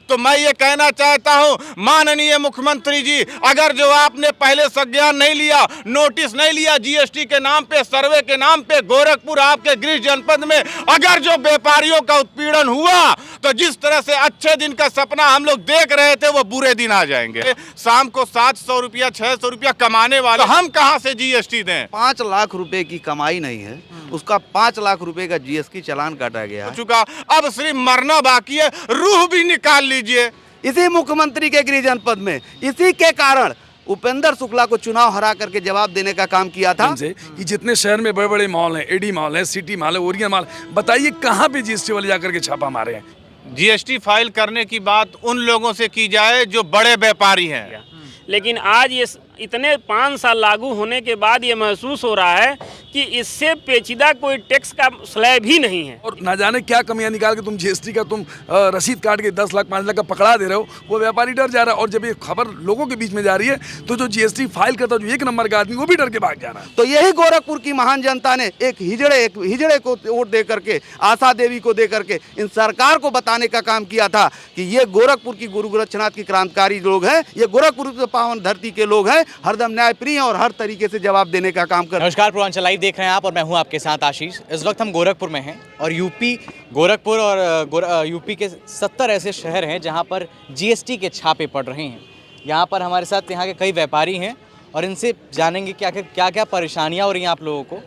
तो मैं ये कहना चाहता हूं माननीय मुख्यमंत्री जी, अगर जो आपने पहले संज्ञान नहीं लिया, नोटिस नहीं लिया जीएसटी के नाम पे, सर्वे के नाम पे, गोरखपुर आपके गृह जनपद में अगर जो व्यापारियों का उत्पीड़न हुआ तो जिस तरह से अच्छे दिन का सपना हम लोग देख रहे थे वो बुरे दिन आ जाएंगे। शाम को 700 रुपया 600 रुपया कमाने वाले हम कहां से जीएसटी दें? 5 लाख रुपए की कमाई नहीं है, उसका 5 लाख रुपए का जीएसटी चालान काटा गया है। चुका, अब सिर्फ मरना बाकी है, रूह भी निकाल लीजिए। इसी मुख्यमंत्री के गृह जनपद में इसी के कारण उपेंद्र शुक्ला को चुनाव हरा करके जवाब देने का काम किया था कि जितने शहर में बड़े बड़े मॉल हैं, एडी मॉल है, सिटी मॉल है, ओरियन मॉल, बताइए कहाँ पे जीएसटी वाले जाकर के छापा मारे हैं? जीएसटी फाइल करने की बात उन लोगों से की जाए जो बड़े व्यापारी हैं, लेकिन आज ये इतने 5 साल लागू होने के बाद ये महसूस हो रहा है कि इससे पेचीदा कोई टैक्स का स्लैब ही नहीं है। और ना जाने क्या कमियां निकाल के तुम जीएसटी का तुम रसीद काट के 10 लाख 5 लाख का पकड़ा दे रहे हो, वो व्यापारी डर जा रहा है। और जब ये खबर लोगों के बीच में जा रही है तो जो जीएसटी फाइल करता है, जो 1 नंबर का आदमी, वो भी डर के भाग जा रहा है। तो यही गोरखपुर की महान जनता ने एक हिजड़े को वोट दे करके, आशा देवी को दे करके इन सरकार को बताने का काम किया था कि ये गोरखपुर की गुरु गोरक्षनाथ की क्रांतिकारी लोग हैं, ये गोरखपुर के पावन धरती के लोग हैं, हरदम न्याय प्रिय और हर तरीके से जवाब देने का काम कर। नमस्कार, पूर्वांचल लाइव देख रहे हैं आप और मैं हूं आपके साथ आशीष। इस वक्त हम गोरखपुर में हैं और यूपी गोरखपुर और यूपी के 70 ऐसे शहर हैं जहां पर जीएसटी के छापे पड़ रहे हैं। यहां पर हमारे साथ यहां के कई व्यापारी हैं और इनसे जानेंगे क्या क्या परेशानियां हो रही हैं आप लोगों को।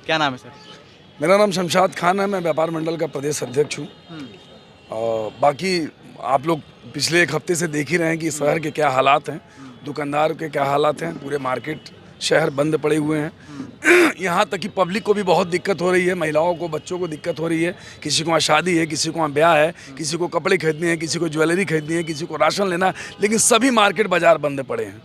क्या नाम है सर? मेरा नाम शमशाद खान है, मैं व्यापार मंडल का प्रदेश अध्यक्ष हूँ। बाकी आप लोग पिछले 1 हफ्ते से देख ही रहे हैं कि शहर के क्या हालात हैं, दुकानदार के क्या हालात हैं, पूरे मार्केट शहर बंद पड़े हुए हैं। यहाँ तक कि पब्लिक को भी बहुत दिक्कत हो रही है, महिलाओं को, बच्चों को दिक्कत हो रही है। किसी को वहाँ शादी है, किसी को वहाँ ब्याह है, किसी को कपड़े खरीदने हैं, किसी को ज्वेलरी खरीदनी है, किसी को राशन लेना है, लेकिन सभी मार्केट बाजार बंद पड़े हैं।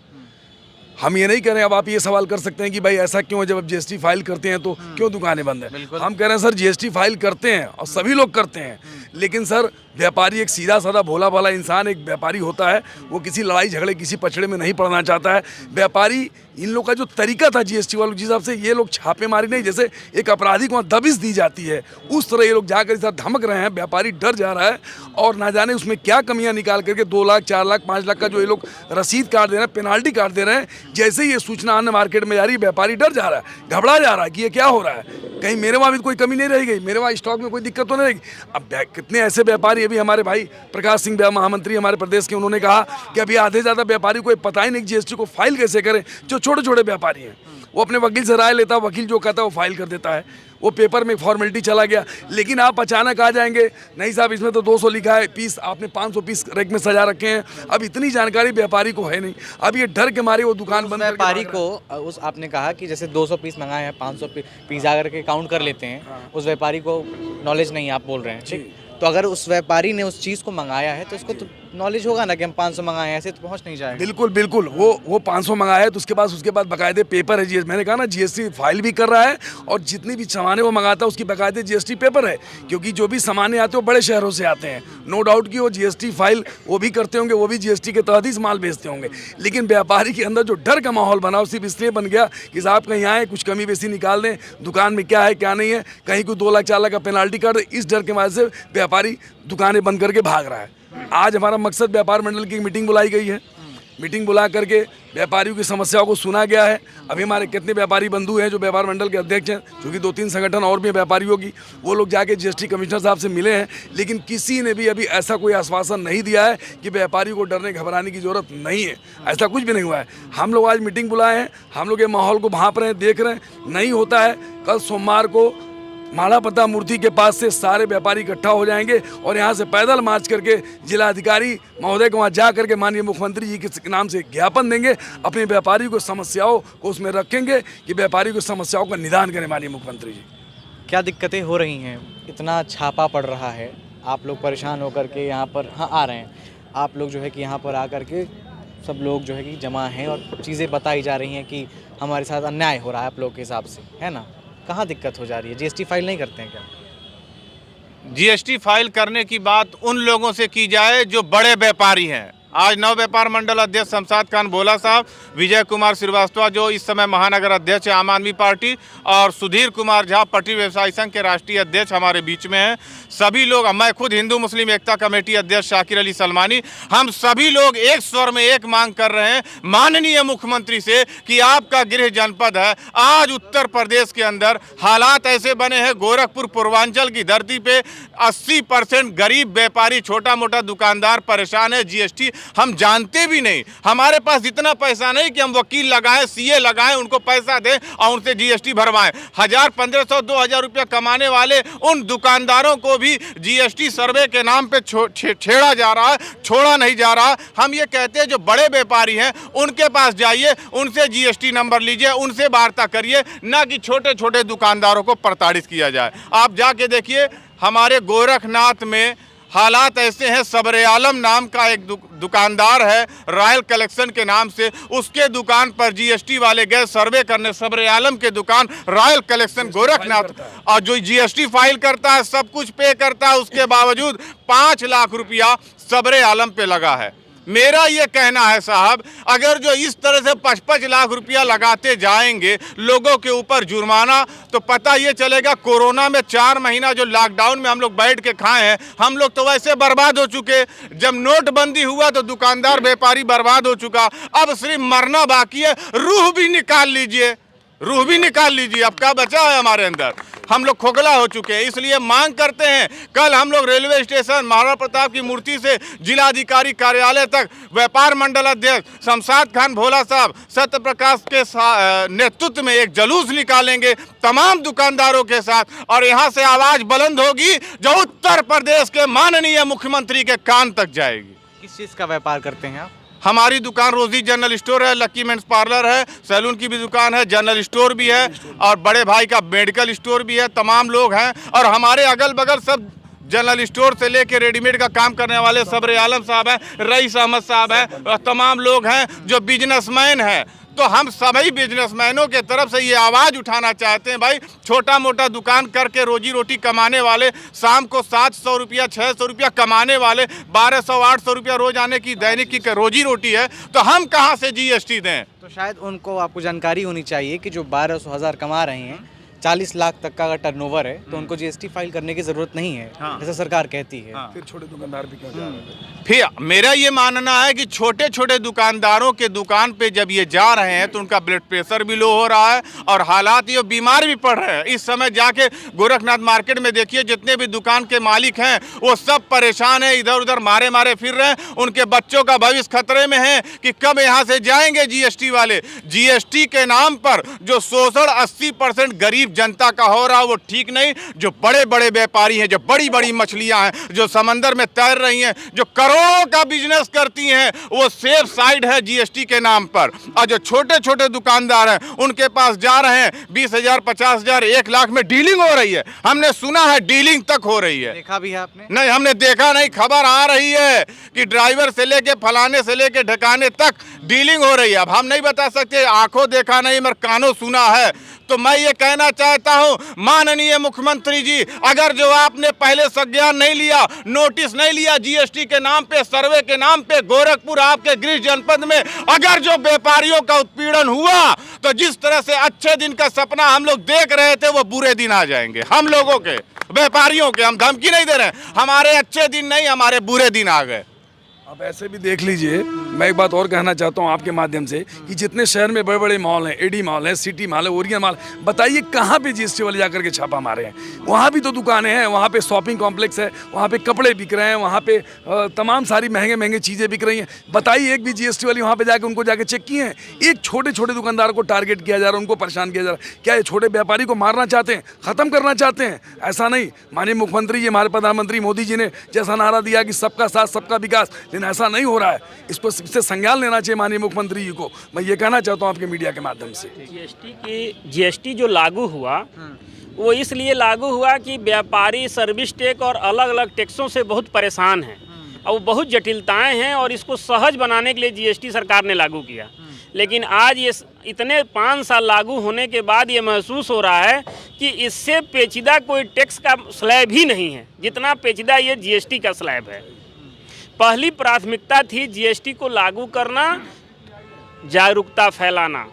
हम ये नहीं कह रहे हैं, अब आप ये सवाल कर सकते हैं कि भाई ऐसा क्यों है, जब आप जीएसटी फाइल करते हैं तो क्यों दुकानें बंद हैं? हम कह रहे हैं सर, जीएसटी फाइल करते हैं और सभी लोग करते हैं, लेकिन सर व्यापारी एक सीधा साधा भोला भाला इंसान, एक व्यापारी होता है, वो किसी लड़ाई झगड़े किसी पछड़े में नहीं पड़ना चाहता है। व्यापारी, इन लोग का जो तरीका था जीएसटी वालों, जिस हिसाब से ये लोग छापेमारी नहीं, जैसे एक अपराधी को दबिश दी जाती है, उस तरह ये लोग जाकर इस तरह धमक रहे हैं। व्यापारी डर जा रहा है और ना जाने उसमें क्या कमियां निकाल करके 2 लाख 4 लाख 5 लाख का जो ये लोग रसीद काट दे रहे हैं, पेनाल्टी काट दे रहे हैं। जैसे ही ये सूचना अन्य मार्केट में जा रही है, व्यापारी डर जा रहा है, घबरा जा रहा है कि ये क्या हो रहा है, कहीं मेरे वहाँ भी कोई कमी नहीं रह गई, मेरे वहाँ स्टॉक में कोई दिक्कत तो नहीं रहेगी। अब कितने ऐसे व्यापारी, अभी हमारे भाई प्रकाश सिंह महामंत्री हमारे प्रदेश के, उन्होंने कहा कि अभी आधे ज़्यादा व्यापारी को पता ही नहीं जीएसटी को फाइल कैसे करें। जो छोटे छोटे व्यापारी हैं, वो अपने वकील से राय लेता है, वकील जो कहता है वो फाइल कर देता है, वो पेपर में फॉर्मेलिटी चला गया। लेकिन आप अचानक आ जाएंगे, नहीं साहब इसमें तो 200 लिखा है, पीस आपने 500 पीस रैक में सजा रखे हैं। अब इतनी जानकारी व्यापारी को है नहीं, अब ये डर के मारे वो दुकान बंद। व्यापारी को उस आपने कहा कि जैसे 200 पीस मंगाए हैं, 500 पीस आकर के काउंट कर लेते हैं, उस व्यापारी को नॉलेज नहीं, आप बोल रहे हैं, ठीक? तो अगर उस व्यापारी ने उस चीज़ को मंगाया है तो उसको तो नॉलेज होगा ना कि हम 500 मंगाए हैं, ऐसे तो पहुंच नहीं जाएगा। बिल्कुल बिल्कुल, वो 500 मंगाया है तो उसके बाद बकायदे पेपर है। मैंने कहा ना, जीएसटी फाइल भी कर रहा है और जितनी भी सामानें वो मंगाता है उसकी बकायदे जीएसटी पेपर है, क्योंकि जो भी सामानें आते हैं वो बड़े शहरों से आते हैं। नो डाउट कि वो जीएसटी फाइल वो भी करते होंगे, वो भी जीएसटी के तहत ही माल बेचते होंगे। लेकिन व्यापारी के अंदर जो डर का माहौल बना, वो सिर्फ इसलिए बन गया कि साहब कहीं आए, कुछ कमी बेसी निकाल दें, दुकान में क्या है क्या नहीं है, कहीं कोई 2 लाख 4 लाख का पेनाल्टी काट दे। इस डर के वजह से व्यापारी दुकानें बंद करके भाग रहा है। आज हमारा मकसद, व्यापार मंडल की मीटिंग बुलाई गई है, मीटिंग बुला करके व्यापारियों की समस्याओं को सुना गया है। अभी हमारे कितने व्यापारी बंधु हैं जो व्यापार मंडल के अध्यक्ष हैं, क्योंकि 2-3 संगठन और भी व्यापारियों की, वो लोग जाके जीएसटी कमिश्नर साहब से मिले हैं, लेकिन किसी ने भी अभी ऐसा कोई आश्वासन नहीं दिया है कि व्यापारियों को डरने घबराने की जरूरत नहीं है। ऐसा कुछ भी नहीं हुआ है। हम लोग आज मीटिंग बुलाए हैं, हम लोग ये माहौल को भांप रहे हैं, देख रहे हैं, नहीं होता है। कल सोमवार को मालापता मूर्ति के पास से सारे व्यापारी इकट्ठा हो जाएंगे और यहाँ से पैदल मार्च करके जिलाधिकारी महोदय को वहाँ जा करके माननीय मुख्यमंत्री जी के नाम से ज्ञापन देंगे, अपने व्यापारियों को समस्याओं को उसमें रखेंगे कि व्यापारियों की समस्याओं का निदान करें माननीय मुख्यमंत्री जी। क्या दिक्कतें हो रही हैं? इतना छापा पड़ रहा है, आप लोग परेशान होकर के यहाँ पर आ रहे हैं, आप लोग जो है कि यहाँ पर आकर के सब लोग जो है कि जमा हैं और चीज़ें बताई जा रही हैं कि हमारे साथ अन्याय हो रहा है आप लोग के हिसाब से, है ना? कहाँ दिक्कत हो जा रही है? जीएसटी फाइल नहीं करते हैं क्या? जीएसटी फाइल करने की बात उन लोगों से की जाए जो बड़े व्यापारी हैं, आज नव व्यापार मंडल अध्यक्ष शमशाद खान भोला साहब, विजय कुमार श्रीवास्तव जो इस समय महानगर अध्यक्ष है आम आदमी पार्टी, और सुधीर कुमार झा पटरी व्यवसायी संघ के राष्ट्रीय अध्यक्ष हमारे बीच में हैं। सभी लोग, मैं खुद हिंदू मुस्लिम एकता कमेटी अध्यक्ष शाकिर अली सलमानी, हम सभी लोग एक स्वर में एक मांग कर रहे हैं माननीय मुख्यमंत्री से कि आपका गृह जनपद है, आज उत्तर प्रदेश के अंदर हालात ऐसे बने हैं, गोरखपुर पूर्वांचल की धरती पे 80% गरीब व्यापारी छोटा मोटा दुकानदार परेशान है। जीएसटी हम जानते भी नहीं, हमारे पास इतना पैसा नहीं कि हम वकील लगाएं, सीए लगाएं, उनको पैसा दें और उनसे जीएसटी भरवाएं। 1000, 1500, 2000 रुपया कमाने वाले उन दुकानदारों को भी जीएसटी सर्वे के नाम पे छेड़ा जा रहा है, छोड़ा नहीं जा रहा। हम ये कहते हैं जो बड़े व्यापारी हैं उनके पास जाइए, उनसे जीएसटी नंबर लीजिए, उनसे वार्ता करिए, ना कि छोटे छोटे दुकानदारों को प्रताड़ित किया जाए। आप जाके देखिए हमारे गोरखनाथ में हालात ऐसे हैं। सब्र आलम नाम का एक दुकानदार है रॉयल कलेक्शन के नाम से, उसके दुकान पर जीएसटी वाले गए सर्वे करने, सब्र आलम के दुकान रॉयल कलेक्शन गोरखनाथ, और जो जीएसटी फाइल करता है सब कुछ पे करता है, उसके बावजूद 5 लाख रुपया सब्र आलम पे लगा है। मेरा ये कहना है साहब, अगर जो इस तरह से 55 लाख रुपया लगाते जाएंगे लोगों के ऊपर जुर्माना, तो पता ये चलेगा कोरोना में 4 महीना जो लॉकडाउन में हम लोग बैठ के खाए हैं, हम लोग तो वैसे बर्बाद हो चुके। जब नोटबंदी हुआ तो दुकानदार व्यापारी बर्बाद हो चुका, अब सिर्फ मरना बाकी है। रूह भी निकाल लीजिए, रूह भी निकाल लीजिए, अब क्या बचा है हमारे अंदर? हम लोग खोखला हो चुके हैं। इसलिए मांग करते हैं, कल हम लोग रेलवे स्टेशन महाराणा प्रताप की मूर्ति से जिलाधिकारी कार्यालय तक व्यापार मंडल अध्यक्ष शमशाद खान भोला साहब सत्य प्रकाश के नेतृत्व में एक जुलूस निकालेंगे तमाम दुकानदारों के साथ, और यहाँ से आवाज बुलंद होगी जो उत्तर प्रदेश के माननीय मुख्यमंत्री के कान तक जाएगी। किस चीज़ का व्यापार करते हैं आप? हमारी दुकान रोजी जनरल स्टोर है, लक्की मेंस पार्लर है, सैलून की भी दुकान है, जनरल स्टोर भी है, और बड़े भाई का मेडिकल स्टोर भी है। तमाम लोग हैं, और हमारे अगल बगल सब जनरल स्टोर से लेके रेडीमेड का काम करने वाले सब्र आलम साहब हैं, रईस अहमद साहब हैं, और तमाम लोग हैं जो बिजनेसमैन हैं। तो हम सभी बिजनेसमैनों के तरफ से ये आवाज़ उठाना चाहते हैं, भाई छोटा मोटा दुकान करके रोजी रोटी कमाने वाले, शाम को 700 रुपया 600 रुपया कमाने वाले, 1200 800 रुपया रोज आने की दैनिक की रोजी रोटी है, तो हम कहाँ से जीएसटी दें? तो शायद उनको, आपको जानकारी होनी चाहिए कि जो 1200-1000 कमा रहे हैं, 40 लाख तक का अगर टर्नओवर है तो उनको जीएसटी फाइल करने की जरूरत नहीं है, जैसे सरकार कहती है। फिर छोटे दुकानदार भी क्यों जा रहे हैं? फिर मेरा ये मानना है कि छोटे छोटे दुकानदारों के दुकान पे जब ये जा रहे हैं तो उनका ब्लड प्रेशर भी लो हो रहा है, और हालात ये बीमार भी पड़ रहे हैं। इस समय जाके गोरखनाथ मार्केट में देखिए, जितने भी दुकान के मालिक हैं वो सब परेशान हैं, इधर उधर मारे मारे फिर रहे हैं। उनके बच्चों का भविष्य खतरे में है कि कब यहाँ से जाएंगे जीएसटी वाले। जीएसटी के नाम पर जो शोषण 80% गरीब जनता का हो रहा है वो ठीक नहीं। जो बड़े बड़े व्यापारी हैं, जो बड़ी बड़ी मछलियां हैं, जो समंदर में तैर रही हैं, जो करोड़ों का बिजनेस करती हैं, वो सेफ साइड है जीएसटी के नाम पर। और जो छोटे छोटे दुकानदार हैं उनके पास जा रहे हैं 20,000 50,000 1 लाख में डीलिंग हो रही है। हमने सुना है डीलिंग तक हो रही है। देखा भी है आपने? नहीं, हमने देखा नहीं, खबर आ रही है कि ड्राइवर से लेके फलाने से लेके ढकाने तक डीलिंग हो रही है। अब हम नहीं बता सकते, आंखों देखा नहीं मगर कानों सुना है। तो मैं ये कहना चाहता हूं माननीय मुख्यमंत्री जी, अगर जो आपने पहले संज्ञान नहीं लिया, नोटिस नहीं लिया जीएसटी के नाम पे, सर्वे के नाम पे, गोरखपुर आपके गृह जनपद में अगर जो व्यापारियों का उत्पीड़न हुआ, तो जिस तरह से अच्छे दिन का सपना हम लोग देख रहे थे वो बुरे दिन आ जाएंगे। हम लोगों के, व्यापारियों के, हम धमकी नहीं दे रहे हैं, हमारे अच्छे दिन नहीं, हमारे बुरे दिन आ गए। आप ऐसे भी देख लीजिए, मैं एक बात और कहना चाहता हूं आपके माध्यम से कि जितने शहर में बड़े बड़े मॉल हैं, एडी मॉल है, सिटी मॉल है, ओरियन मॉल, बताइए कहाँ पे जीएसटी वाले जाकर के छापा मारे हैं? वहाँ भी तो दुकानें हैं, वहाँ पे शॉपिंग कॉम्प्लेक्स है, वहाँ पे कपड़े बिक रहे हैं, वहाँ पे तमाम सारी महंगे महंगे चीज़ें बिक रही हैं। बताइए एक भी जीएसटी वाली वहाँ पे जाकर उनको जाके चेक किए हैं? एक छोटे छोटे दुकानदार को टारगेट किया जा रहा है, उनको परेशान किया जा रहा है। क्या ये छोटे व्यापारी को मारना चाहते हैं, ख़त्म करना चाहते हैं? ऐसा नहीं। माननीय मुख्यमंत्री जी, हमारे प्रधानमंत्री मोदी जी ने जैसा नारा दिया कि सबका साथ सबका विकास, लेकिन ऐसा नहीं हो रहा है। इसको इससे संज्ञान लेना चाहिए माननीय मुख्यमंत्री जी को। मैं ये कहना चाहता हूँ आपके मीडिया के माध्यम से। जीएसटी जो लागू हुआ वो इसलिए लागू हुआ कि व्यापारी सर्विस टैक्स और अलग अलग टैक्सों से बहुत परेशान हैं, और वो बहुत जटिलताएं हैं, और इसको सहज बनाने के लिए जीएसटी सरकार ने लागू किया। लेकिन आज ये इतने 5 साल लागू होने के बाद ये महसूस हो रहा है कि इससे पेचीदा कोई टैक्स का स्लैब ही नहीं है जितना पेचीदा ये जीएसटी का स्लैब है। पहली प्राथमिकता थी जीएसटी को लागू करना, जागरूकता फैलाना,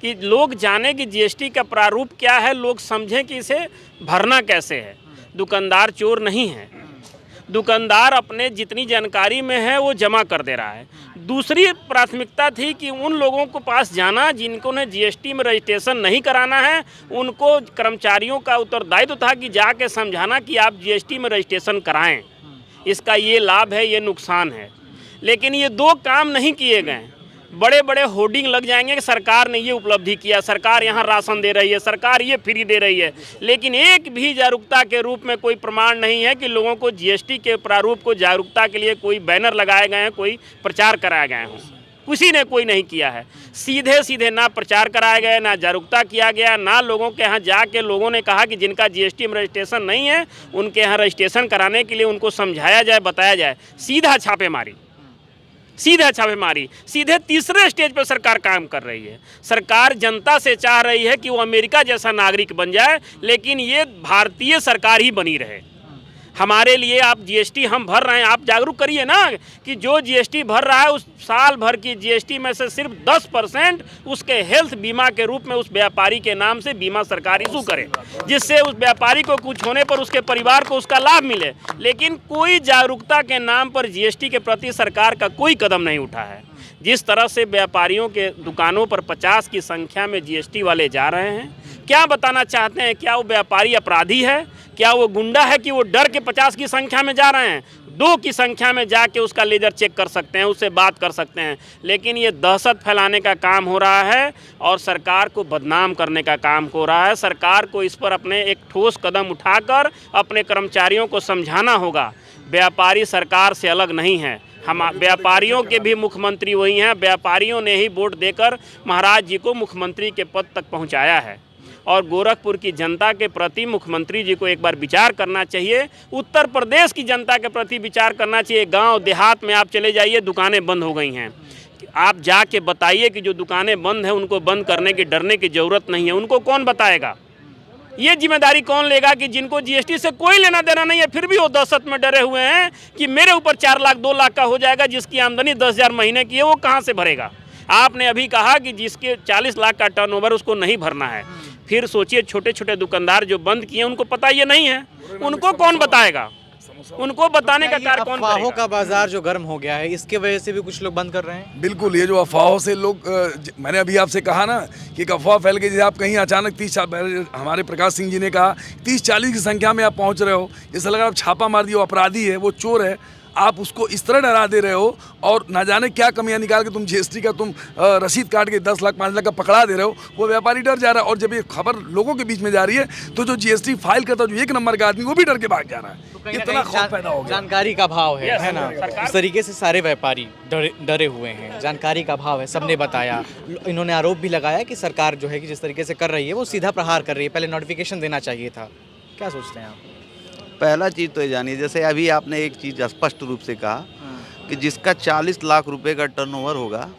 कि लोग जाने कि जीएसटी का प्रारूप क्या है, लोग समझें कि इसे भरना कैसे है। दुकानदार चोर नहीं है, दुकानदार अपने जितनी जानकारी में है वो जमा कर दे रहा है। दूसरी प्राथमिकता थी कि उन लोगों को पास जाना जिनको ने जीएसटी में रजिस्ट्रेशन नहीं कराना है, उनको कर्मचारियों का उत्तरदायित्व था कि जाके समझाना कि आप जीएसटी में रजिस्ट्रेशन कराएं, इसका ये लाभ है, ये नुकसान है। लेकिन ये दो काम नहीं किए गए। बड़े बड़े होर्डिंग लग जाएंगे कि सरकार ने ये उपलब्धि किया, सरकार यहाँ राशन दे रही है, सरकार ये फ्री दे रही है, लेकिन एक भी जागरूकता के रूप में कोई प्रमाण नहीं है कि लोगों को जीएसटी के प्रारूप को जागरूकता के लिए कोई बैनर लगाए गए हैं, कोई प्रचार कराए गए हों। किसी ने कोई नहीं किया है। सीधे सीधे ना प्रचार कराया गया, ना जागरूकता किया गया, ना लोगों के यहाँ जाके लोगों ने कहा कि जिनका जीएसटी में रजिस्ट्रेशन नहीं है उनके यहाँ रजिस्ट्रेशन कराने के लिए उनको समझाया जाए, बताया जाए। सीधा छापेमारी, सीधा छापेमारी, सीधे तीसरे स्टेज पर सरकार काम कर रही है। सरकार जनता से चाह रही है कि वो अमेरिका जैसा नागरिक बन जाए, लेकिन ये भारतीय सरकार ही बनी रहे। हमारे लिए आप जीएसटी हम भर रहे हैं, आप जागरूक करिए ना कि जो जीएसटी भर रहा है उस साल भर की जीएसटी में से सिर्फ 10% उसके हेल्थ बीमा के रूप में उस व्यापारी के नाम से बीमा सरकार इशू करे, जिससे उस व्यापारी को कुछ होने पर उसके परिवार को उसका लाभ मिले। लेकिन कोई जागरूकता के नाम पर जीएसटी के प्रति सरकार का कोई कदम नहीं उठा है। जिस तरह से व्यापारियों के दुकानों पर 50 की संख्या में जीएसटी वाले जा रहे हैं, क्या बताना चाहते हैं? क्या वो व्यापारी अपराधी है? क्या वो गुंडा है कि वो डर के 50 की संख्या में जा रहे हैं? 2 की संख्या में जाके उसका लेजर चेक कर सकते हैं, उससे बात कर सकते हैं। लेकिन ये दहशत फैलाने का काम हो रहा है और सरकार को बदनाम करने का काम हो रहा है। सरकार को इस पर अपने एक ठोस कदम उठाकर अपने कर्मचारियों को समझाना होगा। व्यापारी सरकार से अलग नहीं है, हम व्यापारियों के भी मुख्यमंत्री वही हैं। व्यापारियों ने ही वोट देकर महाराज जी को मुख्यमंत्री के पद तक पहुंचाया है। और गोरखपुर की जनता के प्रति मुख्यमंत्री जी को एक बार विचार करना चाहिए। उत्तर प्रदेश की जनता के प्रति विचार करना चाहिए। गांव देहात में आप चले जाइए, दुकानें बंद हो गई हैं। आप जाके बताइए कि जो दुकानें बंद हैं उनको बंद करने की डरने की ज़रूरत नहीं है। उनको कौन बताएगा? ये जिम्मेदारी कौन लेगा कि जिनको जीएसटी से कोई लेना देना नहीं है, फिर भी वो दहशत में डरे हुए हैं कि मेरे ऊपर 4 लाख 2 लाख का हो जाएगा, जिसकी आमदनी 10,000 महीने की है वो कहाँ से भरेगा? आपने अभी कहा कि जिसके 40 लाख का टर्नओवर उसको नहीं भरना है। फिर सोचिए छोटे छोटे दुकानदार जो बंद किए उनको पता ये नहीं है, उनको कौन बताएगा? उनको बताने का कार्य कौन अफवाहों करेगा? का बाजार जो गर्म हो गया है, इसके वजह से भी कुछ लोग बंद कर रहे हैं। बिल्कुल, ये जो अफवाहों से लोग मैंने अभी आपसे कहा ना कि एक अफवाह फैल गई। जैसे आप कहीं अचानक 30 हमारे प्रकाश सिंह जी ने कहा 30-40 की संख्या में आप पहुंच रहे हो, जैसे लगा आप छापा मार दिए, वो अपराधी है, वो चोर है, आप उसको इस तरह डरा दे रहे हो और ना जाने क्या कमियां निकाल के तुम जीएसटी का तुम रसीद काट के 10 लाख 5 लाख का पकड़ा दे रहे हो। वो व्यापारी डर जा रहा है और जब ये खबर लोगों के बीच में जा रही है तो जो जीएसटी फाइल करता है जो 1 नंबर का आदमी वो भी डर के भाग जा रहा है। तो इतना खौफ पैदा हो गया। जानकारी का अभाव है ना? इस तरीके से सारे व्यापारी डरे हुए हैं, जानकारी का अभाव है। सबने बताया, इन्होंने आरोप भी लगाया कि सरकार जो है कि जिस तरीके से कर रही है वो सीधा प्रहार कर रही है, पहले नोटिफिकेशन देना चाहिए था। क्या सोचते हैं आप? पहला चीज़ तो ये जानिए, जैसे अभी आपने एक चीज़ स्पष्ट रूप से कहा कि जिसका 40 लाख रुपए का टर्नओवर होगा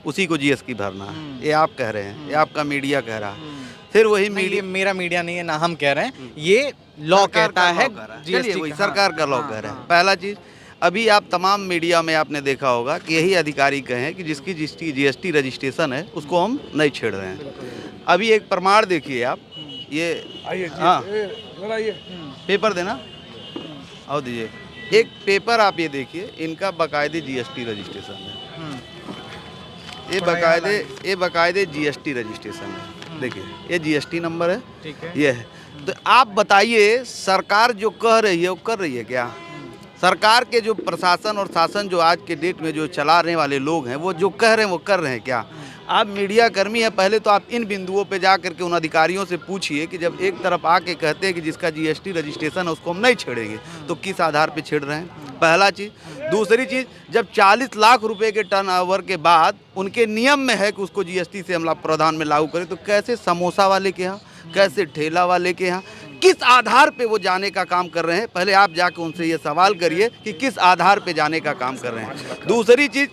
उसी को जीएसटी भरना है। ये आप कह रहे हैं, ये आपका मीडिया कह रहा है। फिर वही मीडिया, मेरा मीडिया नहीं है ना, हम कह रहे हैं ये लॉ कहता है, जीएसटी वही सरकार का लॉ कह रहे हैं। पहला चीज़, अभी आप तमाम मीडिया में आपने देखा होगा कि यही अधिकारी कहें कि जिसकी जीएसटी रजिस्ट्रेशन है उसको हम नहीं छेड़ रहे हैं। अभी एक प्रमाण देखिए आप, ये हाँ पेपर देना और दीजिए एक पेपर, आप ये देखिए, इनका बाकायदे जीएसटी रजिस्ट्रेशन है। ये बाकायदे जीएसटी रजिस्ट्रेशन है। देखिए ये जीएसटी नंबर है, ठीक है, ये है। तो आप बताइए सरकार जो कह रही है वो कर रही है क्या? सरकार के जो प्रशासन और शासन जो आज के डेट में जो चलाने वाले लोग हैं वो जो कह रहे हैं वो कर रहे हैं क्या? आप मीडिया कर्मी हैं, पहले तो आप इन बिंदुओं पे जा करके उन अधिकारियों से पूछिए कि जब एक तरफ आके कहते हैं कि जिसका जीएसटी रजिस्ट्रेशन है उसको हम नहीं छेड़ेंगे, तो किस आधार पे छेड़ रहे हैं? पहला चीज़। दूसरी चीज़, जब 40 लाख रुपए के टर्नओवर के बाद उनके नियम में है कि उसको जीएसटी से हम प्रावधान में लागू करें, तो कैसे समोसा वाले के यहाँ, कैसे ठेला वाले के यहाँ, किस आधार पे वो जाने का काम कर रहे हैं? पहले आप जाके उनसे ये सवाल करिए कि किस आधार पे जाने का काम कर रहे हैं। दूसरी चीज़,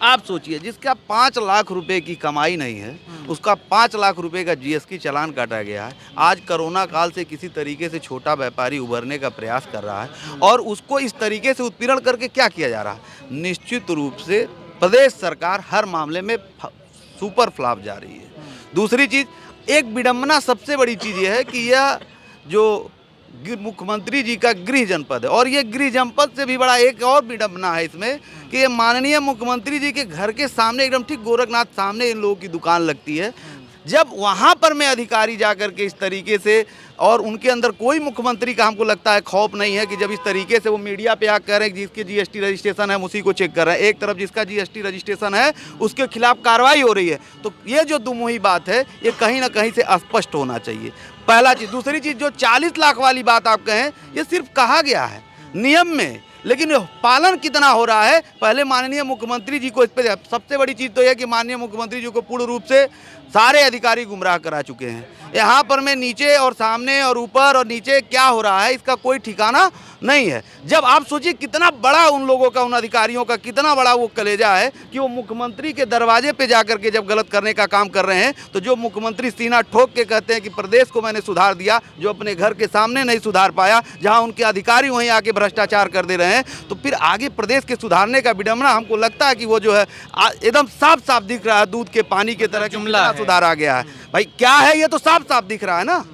आप सोचिए, जिसका 5 लाख रुपए की कमाई नहीं है, उसका 5 लाख रुपए का जीएसटी चालान काटा गया है। आज कोरोना काल से किसी तरीके से छोटा व्यापारी उभरने का प्रयास कर रहा है और उसको इस तरीके से उत्पीड़न करके क्या किया जा रहा है। निश्चित रूप से प्रदेश सरकार हर मामले में सुपर फ्लॉप जा रही है। दूसरी चीज़, एक विडंबना सबसे बड़ी चीज़ यह है कि यह जो मुख्यमंत्री जी का गृह जनपद है, और ये गृह जनपद से भी बड़ा एक और विडंबना है इसमें कि ये माननीय मुख्यमंत्री जी के घर के सामने, एकदम ठीक गोरखनाथ सामने इन लोगों की दुकान लगती है। जब वहाँ पर मैं अधिकारी जा कर के इस तरीके से, और उनके अंदर कोई मुख्यमंत्री का हमको लगता है खौफ नहीं है कि जब इस तरीके से वो मीडिया पे आकर कह रहे हैं कि जिसके जीएसटी रजिस्ट्रेशन है उसी को चेक कर रहे हैं, एक तरफ जिसका जीएसटी रजिस्ट्रेशन है उसके खिलाफ कार्रवाई हो रही है, तो ये जो दुमुही बात है ये कहीं ना कहीं से स्पष्ट होना चाहिए। पहला चीज़। दूसरी चीज़, जो 40 लाख वाली बात आप कहें, ये सिर्फ कहा गया है नियम में, लेकिन पालन कितना हो रहा है, पहले माननीय मुख्यमंत्री जी को इस पर, सबसे बड़ी चीज़ तो यह कि माननीय मुख्यमंत्री जी को पूर्ण रूप से सारे अधिकारी गुमराह करा चुके हैं। यहाँ पर मैं नीचे और सामने और ऊपर और नीचे क्या हो रहा है इसका कोई ठिकाना नहीं है। जब आप सोचिए कितना बड़ा उन लोगों का, उन अधिकारियों का कितना बड़ा वो कलेजा है कि वो मुख्यमंत्री के दरवाजे पे जाकर के जब गलत करने का काम कर रहे हैं, तो जो मुख्यमंत्री सीना ठोक के कहते हैं कि प्रदेश को मैंने सुधार दिया, जो अपने घर के सामने नहीं सुधार पाया, जहाँ उनके अधिकारी वहीं आके भ्रष्टाचार कर दे रहे हैं, तो फिर आगे प्रदेश के सुधारने का विडंबना हमको लगता है कि वो जो है एकदम साफ साफ दिख रहा है, दूध के पानी की तरह जुमला सुधार आ गया है। भाई क्या है, ये तो साफ साफ दिख रहा है ना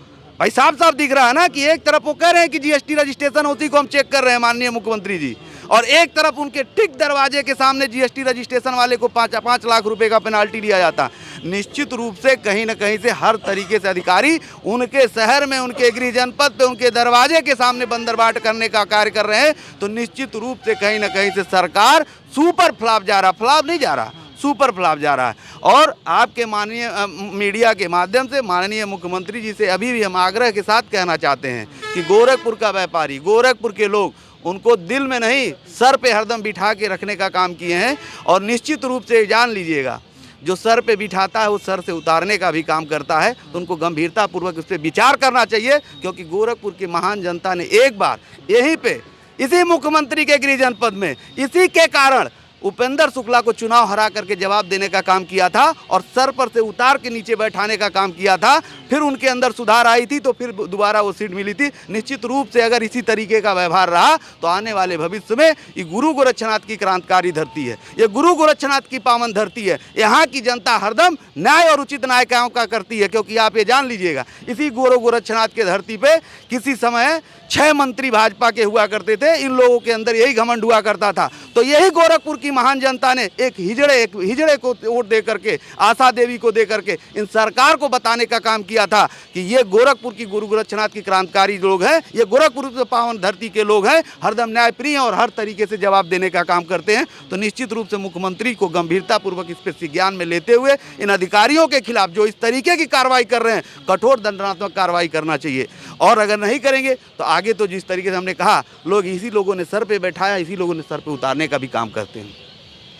भाई, साफ साफ दिख रहा है ना कि एक तरफ वो कह रहे हैं कि जीएसटी रजिस्ट्रेशन उसी को हम चेक कर रहे हैं माननीय मुख्यमंत्री जी, और एक तरफ उनके ठीक दरवाजे के सामने जीएसटी रजिस्ट्रेशन वाले को 5 लाख रुपए का पेनाल्टी दिया जाता। निश्चित रूप से कहीं ना कहीं से हर तरीके से अधिकारी उनके शहर में, उनके गृह जनपद पे, उनके दरवाजे के सामने बंदरबाट करने का कार्य कर रहे हैं, तो निश्चित रूप से कहीं ना कहीं से सरकार सुपर फ्लॉप जा रहा, फ्लॉप नहीं जा रहा, सुपर फ्लॉप जा रहा है। और आपके माननीय मीडिया के माध्यम से माननीय मुख्यमंत्री जी से अभी भी हम आग्रह के साथ कहना चाहते हैं कि गोरखपुर का व्यापारी, गोरखपुर के लोग, उनको दिल में नहीं सर पे हरदम बिठा के रखने का काम किए हैं, और निश्चित रूप से जान लीजिएगा जो सर पे बिठाता है वो सर से उतारने का भी काम करता है, तो उनको गंभीरतापूर्वक उस पर विचार करना चाहिए, क्योंकि गोरखपुर की महान जनता ने एक बार यहीं पे, इसी मुख्यमंत्री के गृह जनपद में, इसी के कारण उपेंद्र शुक्ला को चुनाव हरा करके जवाब देने का काम किया था, और सर पर से उतार के नीचे बैठाने का काम किया था। फिर उनके अंदर सुधार आई थी, तो फिर दोबारा वो सीट मिली थी। निश्चित रूप से अगर इसी तरीके का व्यवहार रहा तो आने वाले भविष्य में ये गुरु गोरक्षनाथ की क्रांतिकारी धरती है, ये गुरु गोरक्षनाथ की पावन धरती है। यहाँ की जनता हरदम न्याय और उचित न्याय का करती है, क्योंकि आप ये जान लीजिएगा, इसी गुरु गोरक्षनाथ के धरती पे किसी समय 6 मंत्री भाजपा के हुआ करते थे। इन लोगों के अंदर यही घमंड हुआ करता था। तो यही गोरखपुर की महान जनता ने एक हिजड़े को वोट दे करके, आशा देवी को दे करके इन सरकार को बताने का काम किया था कि ये गोरखपुर की गुरु गोरक्षनाथ की क्रांतिकारी लोग हैं, ये गोरखपुर की पावन धरती के लोग हैं, हरदम न्यायप्रिय और हर तरीके से जवाब देने का काम करते हैं। तो निश्चित रूप से मुख्यमंत्री को गंभीरतापूर्वक इस पर संज्ञान में लेते हुए इन अधिकारियों के खिलाफ जो इस तरीके की कार्रवाई कर रहे हैं, कठोर दंडात्मक कार्रवाई करना चाहिए। और अगर नहीं करेंगे तो आगे तो जिस तरीके से हमने कहा, लोग इसी लोगों ने सर पे बैठाया, इसी लोगों ने सर पे उतारने का भी काम करते हैं।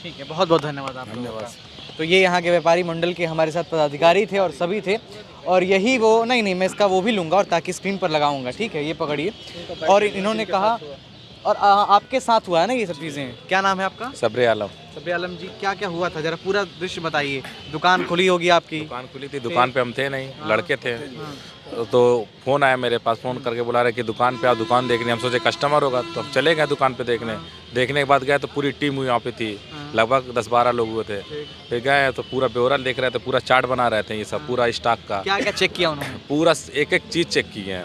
ठीक है, बहुत बहुत धन्यवाद आपका। धन्यवाद। तो ये यहाँ के व्यापारी मंडल के हमारे साथ पदाधिकारी थे और सभी थे, और यही वो नहीं मैं इसका वो भी लूँगा और ताकि स्क्रीन पर लगाऊंगा। ठीक है, ये पकड़िए। और इन्होंने कहा, और आपके साथ हुआ है ना ये सब चीज़ें, क्या नाम है आपका? सबरे आलम। सबरे आलम जी, क्या क्या हुआ था, जरा पूरा दृश्य बताइए। दुकान खुली होगी आपकी? दुकान खुली थी, दुकान पे हम थे नहीं, लड़के थे। तो फ़ोन आया मेरे पास, फ़ोन करके बुला रहे कि दुकान पे आओ, दुकान देखने। हम सोचे कस्टमर होगा, तो हम चले गए दुकान पे देखने के बाद गए तो पूरी टीम हुई वहाँ पे थी, लगभग 10-12 लोग हुए थे। फिर गए तो पूरा ब्यौरा देख रहे थे, पूरा चार्ट बना रहे थे, ये सब पूरा स्टॉक का। क्या क्या चेक किया उन्होंने? पूरा एक एक चीज़ चेक की है,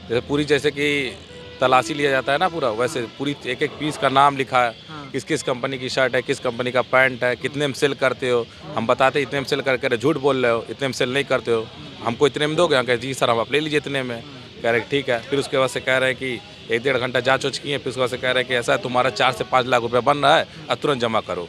जैसे पूरी, जैसे कि तलाशी लिया जाता है ना पूरा, वैसे पूरी एक एक पीस का नाम लिखा है, किस किस कंपनी की शर्ट है, किस कंपनी का पैंट है, कितने में सेल करते हो। हम बताते इतने में सेल करके, झूठ बोल रहे हो, इतने में सेल नहीं करते हो, हमको इतने में दोगे? हम कहे जी सर, हम आप ले लीजिए इतने में। कह रहे ठीक है। फिर उसके बाद से कह रहे हैं कि 1-1.5 घंटा जाँच वोच किए, फिर उसके बाद से कह रहे हैं कि ऐसा है, तुम्हारा 4 से 5 लाख रुपये बन रहा है और तुरंत जमा करो।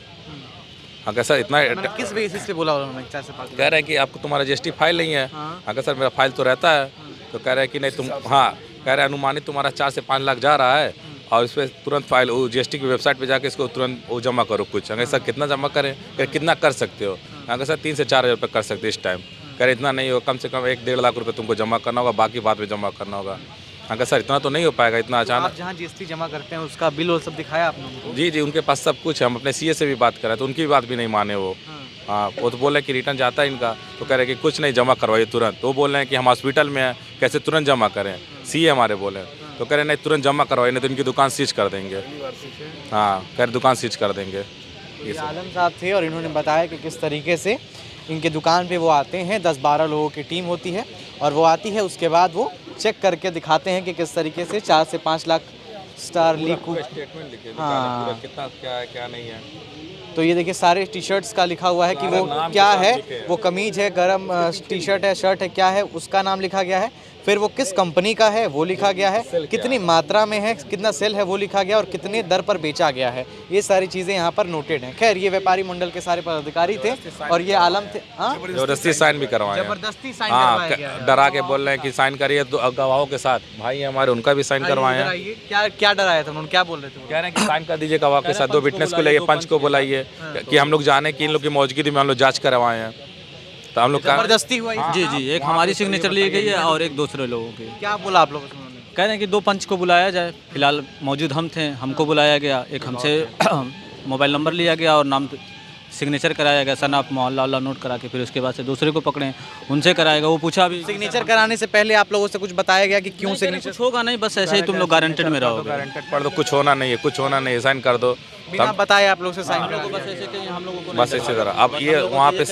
हाँ सर, इतना किस बेसिस पे बोला उन्होंने? 4 से 5 कह रहे हैं कि आपको तुम्हारा जीएसटी फाइल नहीं है। हाँ सर, मेरा फाइल तो रहता है। तो कह रहे हैं कि नहीं तुम, हाँ कह रहे हैं अनुमानित तुम्हारा 4 से 5 लाख जा रहा है, और इस पर तुरंत फाइल जीएसटी की वेबसाइट पे जाके इसको तुरंत वो जमा करो कुछ। अगर सर कितना जमा करें? कितना कर सकते हो? अगर सर 3 से 4 हज़ार रुपये कर सकते हो इस टाइम। कह रहे इतना नहीं हो, कम से कम 1-1.5 लाख रुपये तुमको जमा करना होगा, बाकी बाद में जमा करना होगा। हाँ कहा सर इतना तो नहीं हो पाएगा इतना तो आप अचानक। जहाँ जीएसटी जमा करते हैं उसका बिल और सब दिखाया आपने उनको? जी जी उनके पास सब कुछ है। हम अपने सीए से भी बात कर रहे हैं तो उनकी भी बात भी नहीं माने वो। हाँ वो तो बोल रहे हैं कि रिटर्न जाता है इनका, तो कह रहे हैं कि कुछ नहीं जमा करवाइए तुरंत। तो वो बोल रहे हैं कि हम हॉस्पिटल में हैं कैसे तुरंत जमा करें, सीए हमारे बोले। तो कह रहे नहीं तुरंत जमा करवाइए नहीं तो इनकी दुकान सीज कर देंगे। हाँ कह रहे दुकान सीज कर देंगे। ये आलम साहब थे और इन्होंने बताया कि किस तरीके से इनके दुकान पे वो आते हैं। 10-12 लोगों की टीम होती है और वो आती है, उसके बाद वो चेक करके दिखाते हैं कि किस तरीके से 4 से 5 लाख स्टार लीकू। स्टेटमेंट लिखे हाँ। कितना क्या है क्या नहीं है। तो ये देखिए सारे टी शर्ट्स का लिखा हुआ है कि वो नाम क्या के साथ है, लिखे हैं। वो कमीज है, गरम टी शर्ट है, शर्ट है, क्या है उसका नाम लिखा गया है। फिर वो किस कंपनी का है वो लिखा गया है, कितनी मात्रा में है, कितना सेल है वो लिखा गया और कितने दर पर बेचा गया है। ये सारी चीज़ें यहाँ पर नोटेड हैं। खैर ये व्यापारी मंडल के सारे पदाधिकारी थे और ये आलम थे। हाँ जबरदस्ती साइन भी करवाए हैं। जबरदस्ती साइन हाँ करवाया गया है। डरा के बोल रहे हैं कि साइन करिए तो गवाहों के साथ भाई हमारे उनका भी साइन करवाए हैं। आइए, क्या क्या डराया था उन्होंने, क्या बोल रहे थे वो? कह रहे हैं कि साइन कर दीजिए गवाह के साथ, 2 विटनेस को लाइए, पंच को बुलाइए कि हम लोग जाने कि इन लोग की मौजूदगी में हम लोग जांच करवाए हैं। तो हम लोग जबरदस्ती हुआ ये? जी जी, एक हमारी सिग्नेचर ली गई है और एक दूसरे लोगों की। क्या बोला आप लोगों से उन्होंने? कह रहे हैं कि 2 पंच को बुलाया जाए। फिलहाल मौजूद हम थे, हमको बुलाया गया, एक हमसे मोबाइल नंबर लिया गया और नाम सिग्नेचर कराया गया, सन आप मोहल्ला वाला नोट करा के। फिर उसके बाद से दूसरे को पकड़े, उनसे कराएगा। वो पूछा भी सिग्नेचर कराने से पहले आप लोगों से कुछ बताया गया कि क्यों सिग्नेचर? कुछ होगा नहीं, बस ऐसे ही तुम लोग गारंटेड में रहोगे। गारंटेड पढ़ दो, कुछ होना नहीं है, कुछ होना नहीं है, साइन कर दो। बिना बताए आप लोग से साइन करा बस ऐसे कहीं हम लोगों को बस इसी तरह। अब ये वहाँ पे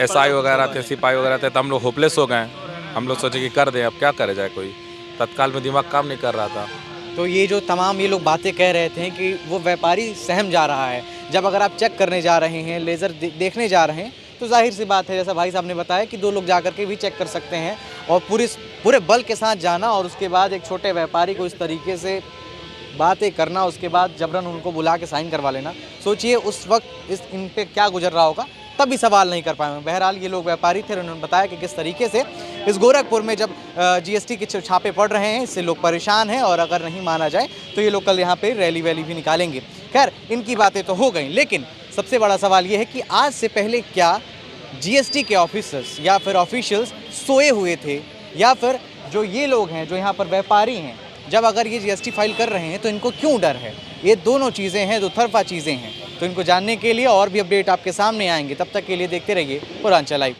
SI वगैरह थे, सिपाही वगैरह थे, तो हम लोग होपलेस हो गए। हम लोग सोचे कि कर दें, अब क्या करे जाए, कोई तत्काल में दिमाग काम नहीं कर रहा था। तो ये जो तमाम ये लोग बातें कह रहे थे कि वो व्यापारी सहम जा रहा है। जब अगर आप चेक करने जा रहे हैं, लेज़र देखने जा रहे हैं, तो जाहिर सी बात है जैसा भाई साहब ने बताया कि 2 लोग जा कर के भी चेक कर सकते हैं। और पूरे बल के साथ जाना और उसके बाद एक छोटे व्यापारी को इस तरीके से बातें करना, उसके बाद जबरन उनको बुला के साइन करवा लेना, सोचिए उस वक्त इन पे क्या गुजर रहा होगा। तब भी सवाल नहीं कर पाए। बहरहाल ये लोग व्यापारी थे, उन्होंने बताया कि किस तरीके से इस गोरखपुर में जब GST के छापे पड़ रहे हैं, इससे लोग परेशान हैं और अगर नहीं माना जाए तो ये लोग कल यहाँ पे रैली वैली भी निकालेंगे। खैर इनकी बातें तो हो गई, लेकिन सबसे बड़ा सवाल ये है कि आज से पहले क्या GST के ऑफिसर्स या फिर ऑफिशियल्स सोए हुए थे, या फिर जो ये लोग हैं जो यहाँ पर व्यापारी हैं, जब अगर ये GST फाइल कर रहे हैं तो इनको क्यों डर है? ये दोनों चीज़ें हैं, 2 तरफा चीज़ें हैं। तो इनको जानने के लिए और भी अपडेट आपके सामने आएंगे। तब तक के लिए देखते रहिए पूर्वांचल लाइव।